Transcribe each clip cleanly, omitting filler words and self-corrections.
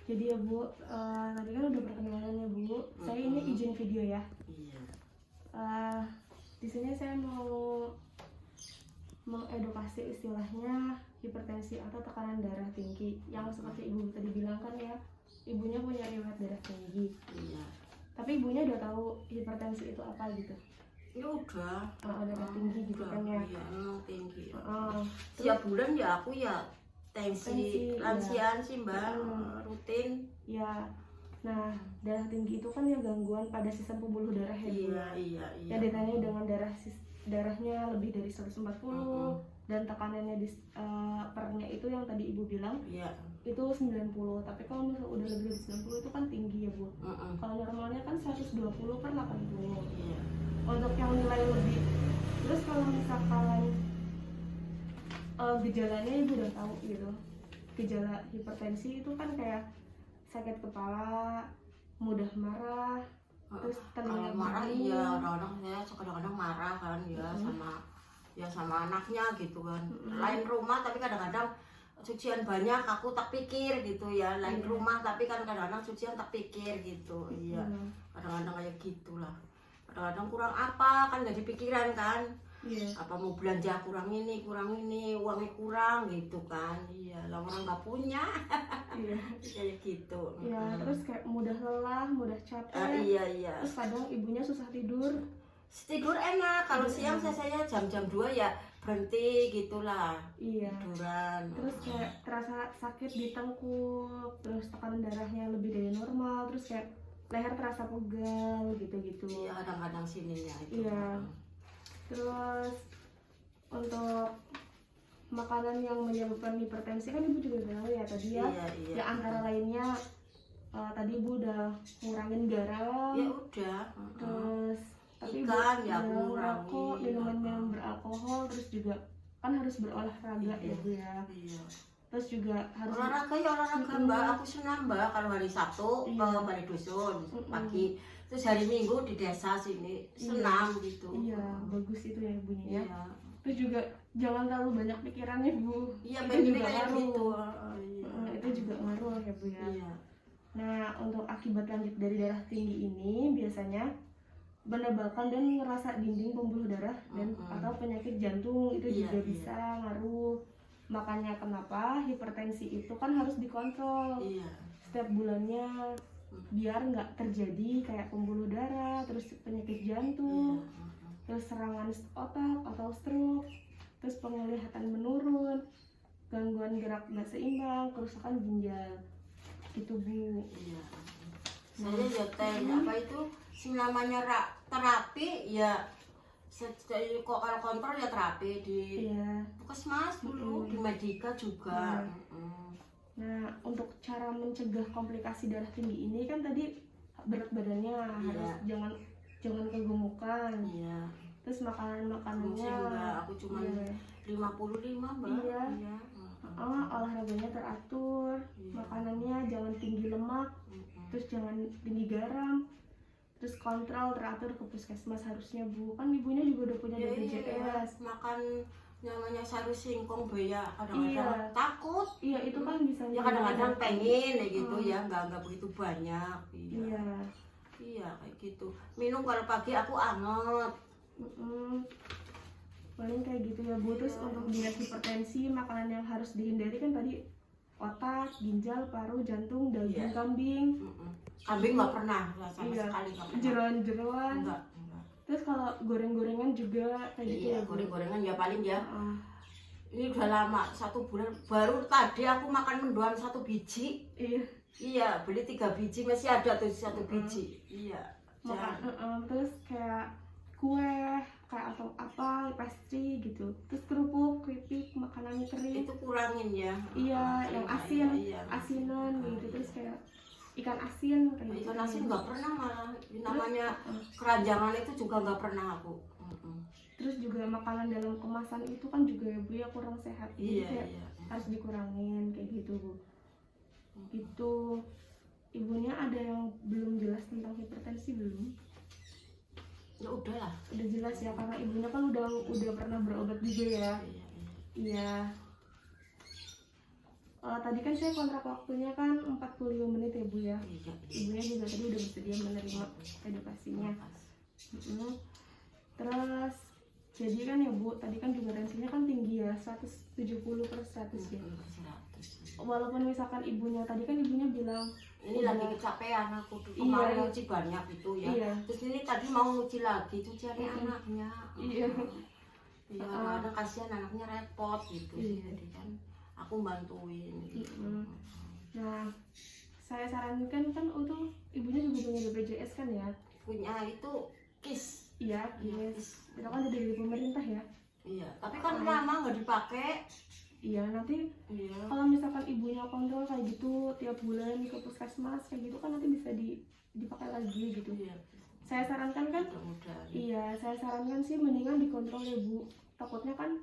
Jadi ya Bu, tadi kan udah perkenalan ya Bu. Saya ini izin video ya. Iya. Di sini saya mau mengedukasi istilahnya hipertensi atau tekanan darah tinggi. Yang seperti Ibu tadi bilang kan ya, ibunya punya riwayat darah tinggi. Iya. Tapi ibunya udah tahu hipertensi itu apa gitu. Ya udah. Darah tinggi gitu kan ya. Iya, emang tinggi. Terus, Tiap bulan ya aku ya tensi lansiaan sih Mbak, rutin. Ya. Nah, darah tinggi itu kan ya gangguan pada sistem pembuluh darah ya Bu. Iya. Ya ditanya dengan darahnya lebih dari 140 dan tekanannya di pernya itu yang tadi Ibu bilang itu 90. Tapi kalau misalnya udah lebih dari 90 itu kan tinggi ya Bu. Kalau normalnya kan 120/80. Iya. Untuk yang nilai lebih. Terus kalau misalkan gejalanya Ibu udah tahu gitu. Gejala hipertensi itu kan kayak sakit kepala, mudah marah, terus telinga marah bunyi. Iya, kadang-kadang saya kadang-kadang marah kan ya sama anaknya gitu kan. Lain rumah tapi kadang-kadang cucian banyak aku tak pikir gitu ya. Lain rumah tapi kan kadang-kadang cucian tak pikir gitu. Iya. Kadang-kadang kayak gitulah. Kadang-kadang kurang apa kan jadi pikiran kan. Apa mau belanja kurang ini, uangnya kurang gitu kan. Iya, lah orang nggak punya. Kayak gitu. Terus kayak mudah lelah, mudah capek. Iya. Terus kadang ibunya susah tidur. Tidur enak, kalau siang saya jam 2 ya berhenti gitulah. Tiduran. Terus kayak terasa sakit di tengkuk, terus tekanan darahnya lebih dari normal, terus kayak leher terasa pegal gitu-gitu. Iya, kadang-kadang sininya itu. Iya. Terus untuk makanan yang menyebabkan hipertensi kan Ibu juga tahu ya tadi ya. Iya. Ya antara lainnya tadi Ibu udah ngurangin garam. Ya udah. Terus tapi ikan ya merokok, minuman yang beralkohol, terus juga kan harus berolahraga ya Bu ya. Iya. Terus juga harus olahraga Mbak, aku senang Mbak kalau hari Sabtu ke Balai Dusun pagi. Terus hari Minggu di desa sini senang gitu. Iya, bagus itu ya Ibunya ya. Iya. Terus juga jangan terlalu banyak pikirannya Bu. Iya, itu juga kayak ngaruh. gitu. Itu juga ngaruh ya Bu ya. Iya. Nah, untuk akibat lanjut dari darah tinggi ini biasanya menebalkan dan ngerasa dinding pembuluh darah dan atau penyakit jantung itu juga bisa ngaruh. Makanya kenapa hipertensi itu kan harus dikontrol setiap bulannya biar nggak terjadi kayak pembuluh darah, terus penyakit jantung, terus serangan otak atau stroke, terus penglihatan menurun, gangguan gerak nggak seimbang, kerusakan ginjal gitu Bu. Iya. Saya ya apa itu namanya terapi ya. Kok kalau kontrol ya terapi di puskesmas dulu, di Medika juga. Nah, untuk cara mencegah komplikasi darah tinggi ini kan tadi berat badannya harus jangan kegemukan. Terus makanannya aku cuma 55 Mbak. Olahraganya teratur, makanannya jangan tinggi lemak, terus jangan tinggi garam. Terus kontrol teratur ke puskesmas harusnya Bu. Kan ibunya juga udah punya BPJS. Makan namanya sayur singkong ya kadang-kadang takut. Iya, itu kan bisa ya kadang-kadang pengen ya gitu ya, nggak begitu banyak. Iya kayak gitu. Minum kalau pagi aku anget. Paling kayak gitu ya Bu. Terus untuk diet hipertensi, makanan yang harus dihindari kan tadi otak, ginjal, paru, jantung, daging kambing. Kambing nggak pernah sama sekali nggak pernah. Jeroan-jeroan. Enggak. Terus kalau goreng-gorengan juga kayak gitu ya. Goreng-gorengan ya paling ya. Ini udah lama 1 bulan. Baru tadi aku makan mendoan 1 biji. Iya, beli 3 biji masih ada tuh 1 biji. Iya. Terus kayak kue, kayak atau apa, pastry gitu. Terus kerupuk, keripik, makanan kering. Itu kurangin ya. Iya, yang asin, asinan gitu. Terus kayak ikan asin kayak gitu. Ikan asin nggak pernah malah. Namanya keranjangan itu juga nggak pernah aku. Terus juga makanan dalam kemasan itu kan juga ya Bu ya kurang sehat. Jadi kayak harus dikurangin kayak gitu Bu. Itu ibunya ada yang belum jelas tentang hipertensi belum? Ya udahlah. Udah jelas ya karena ibunya kan udah pernah berobat juga ya. Iya. Tadi kan saya kontrak waktunya kan 45 menit ya Bu ya. Iya. Ibunya juga tadi udah bersedia menerima edukasinya. Mm-mm. Terus jadi kan ya Bu, tadi kan juga tensinya kan tinggi ya, 170/100 ya. Walaupun misalkan ibunya, tadi kan ibunya bilang Ini udah, lagi kecapean aku tuh, Iya. kemarin nyuci banyak itu ya. Iya. Terus ini tadi mau nyuci lagi, cuciannya anaknya. Iya. Iya, kadang kasihan anaknya repot gitu sih, Iya. jadi kan aku bantuin gitu. Nah, saya sarankan kan untuk ibunya juga punya BPJS kan ya? Punya itu KIS. Iya, yes. Itu kan udah dari pemerintah ya? Iya, tapi kan lama nggak dipakai. Iya, nanti Iya. kalau misalkan ibunya kontrol kayak gitu tiap bulan ke puskesmas kayak gitu kan nanti bisa dipakai lagi gitu. Iya. Saya sarankan kan, Mudah-mudahan. iya, saya sarankan sih mendingan dikontrol ya Bu. Takutnya kan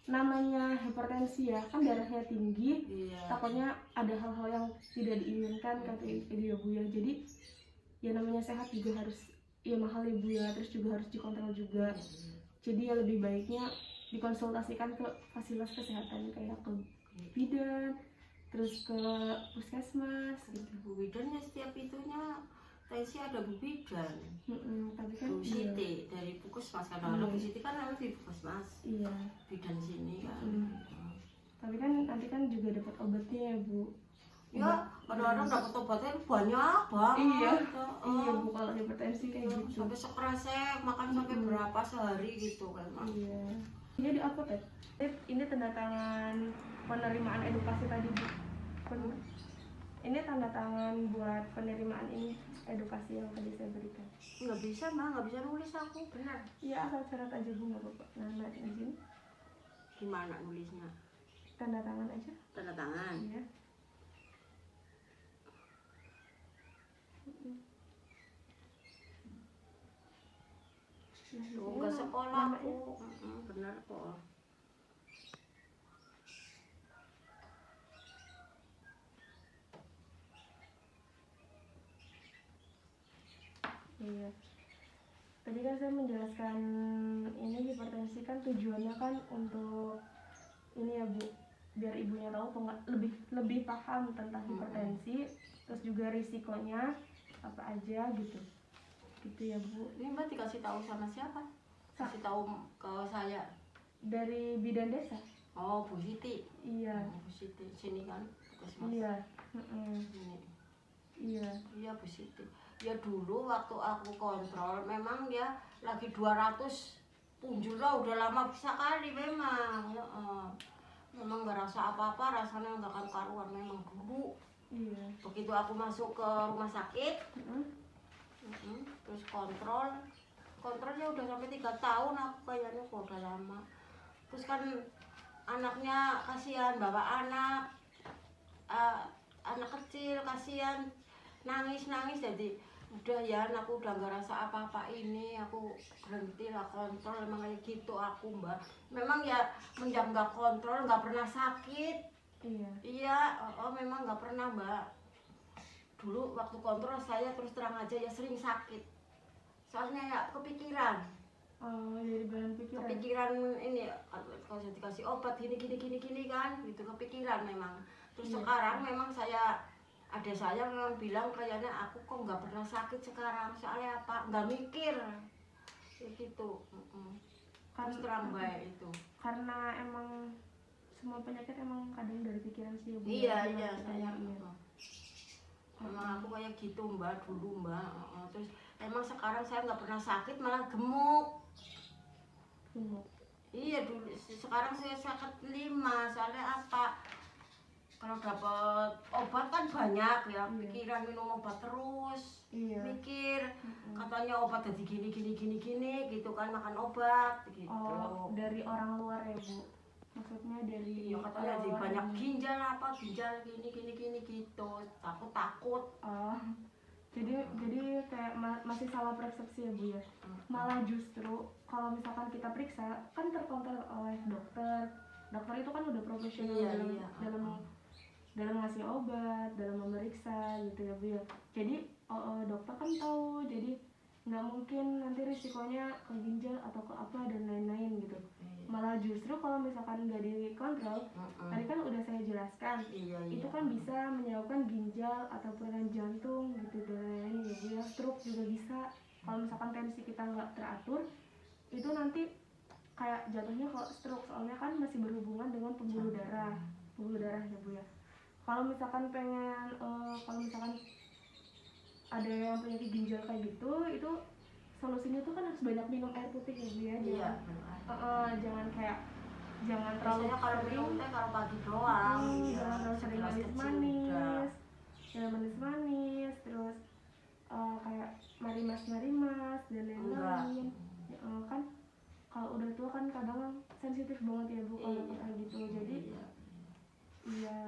namanya hipertensi ya, kan darahnya tinggi, Iya. takutnya ada hal-hal yang tidak diinginkan kata itu ya Bu ya. Jadi ya namanya sehat juga harus, ya mahal ya Bu ya, terus juga harus dikontrol juga. Jadi ya lebih baiknya dikonsultasikan ke fasilitas kesehatan kayak ke bidan, terus ke puskesmas gitu. Bu Bidan ya setiap itunya tensi ada Bu Bidan. Tapi kan Bu Siti dari Puskesmas, kadang-kadang Bu Siti kan namanya di Puskesmas. iya. Bidan sini kan. Tapi kan nanti kan juga dapat obatnya ya Bu. Ya, kadang-kadang dapat obatnya banyak banget. Iya. Oh. Iya Bu, kalau hipertensi kayak gitu. Sampai sekresek, makan sampai berapa sehari gitu kan, Mak. Iya. Ini di apa teh? Ini tanda tangan penerimaan edukasi tadi Bu. Ini tanda tangan buat penerimaan ini edukasi yang tadi saya berikan. Nggak bisa, Mak, nggak bisa nulis aku. Benar. Iya, asal syarat aja Bu, nggak apa-apa. Nah, di sini Gimana nulisnya? tanda tangan aja. Tanda tangan. Iya. Nah, Tuh, ke sekolah aku. Benar kok. Iya. Tadi kan saya menjelaskan ini hipertensi kan tujuannya kan untuk ini ya Bu, biar ibunya tahu lebih paham tentang hipertensi, terus juga risikonya apa aja gitu. Gitu ya Bu. Ini Mbak dikasih tahu sama siapa? Kasih tahu ke saya. Dari bidan desa. Oh, Bu Siti. Iya. Bu Siti sini kan, Puskesmas. Iya. Sini. Iya. Iya, Bu Siti. Ya dulu waktu aku kontrol memang dia lagi 200 punjul lah, udah lama bisa kali memang. Ya, memang nggak rasa apa-apa, rasanya nggak akan karuan memang dulu. Iya. Begitu aku masuk ke rumah sakit, terus kontrolnya udah sampai 3 tahun aku kayaknya, kok udah lama. Terus kan anaknya kasihan, bawa anak kecil kasihan, nangis jadi udah ya, aku udah nggak rasa apa-apa, ini aku berhenti lah kontrol. Emang kayak gitu aku Mbak, memang ya menjaga kontrol, nggak pernah sakit. Iya, memang nggak pernah Mbak. Dulu waktu kontrol saya terus terang aja ya sering sakit, soalnya ya kepikiran. Oh, dari bahan pikiran. Kepikiran ini kalau dikasih obat gini kan, gitu kepikiran memang. Terus sekarang memang ada saya memang bilang kayaknya aku kok nggak pernah sakit sekarang, soalnya apa, nggak mikir kayak gitu. Terus terang baik itu karena emang semua penyakit emang kadang dari pikiran sih Bu. Iya saya memang aku kayak gitu Mbak dulu Mbak. Terus emang sekarang saya nggak pernah sakit, malah gemuk. Iya dulu, sekarang saya sakit 5, soalnya apa, kalau dapat obat kan banyak ya, pikiran minum obat terus, mikir katanya obat jadi gini gitu kan, makan obat gitu. Oh, dari orang luar ya Bu, maksudnya dari katanya jadi banyak ginjal gini gitu, takut. Oh, jadi kayak masih salah persepsi ya Bu ya. Malah justru kalau misalkan kita periksa kan terkontrol oleh dokter itu kan udah profesional dalam ngasih obat, dalam memeriksa gitu ya Bu ya. Jadi dokter kan tahu, jadi nggak mungkin nanti risikonya ke ginjal atau ke apa dan lain-lain gitu. Malah justru kalau misalkan nggak dikontrol, tadi kan udah saya jelaskan jelaskan. Iya, Itu iya. kan bisa menyebabkan ginjal atau peranan jantung gitu dan ya Bu ya. Stroke juga bisa. Kalau misalkan tensi kita nggak teratur, itu nanti kayak jatuhnya kalau stroke, soalnya kan masih berhubungan dengan pembuluh darah ya Bu ya. Kalau misalkan kalau misalkan ada yang penyakit ginjal kayak gitu, itu solusinya tuh kan harus banyak minum air putih ya Bu ya. Iya, Jangan kayak jangan terlalu biasanya kalau sering, minum teh kalau pagi doang. Iya, jangan terlalu sering segelas kecil udah. manis-manis, jangan manis-manis, terus kayak marimas dan Enggak. lain-lain. Kan kalau udah tua kan kadang sensitif banget ya Bu kalau Iya. kayak gitu. Jadi Iya. iya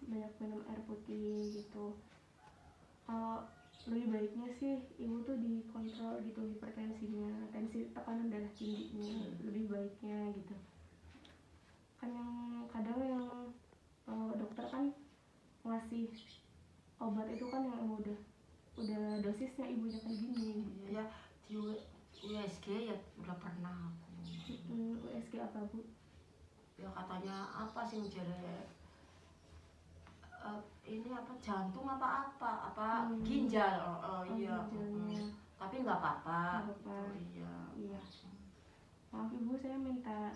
banyak minum air putih gitu. Kalau lebih baiknya sih ibu tuh dikontrol gitu hipertensinya, tensi tekanan darah tingginya, lebih baiknya gitu. Kan yang kadang yang dokter kan ngasih obat itu kan yang udah dosisnya ibunya kayak gini. Iya, di USG ya udah pernah aku. USG apa Bu? Ya katanya apa sih jadi ini apa jantung apa ginjal. Iya. Ginjalnya. Tapi nggak apa-apa. Nggak apa-apa. Iya. Iya. Maaf Ibu, saya minta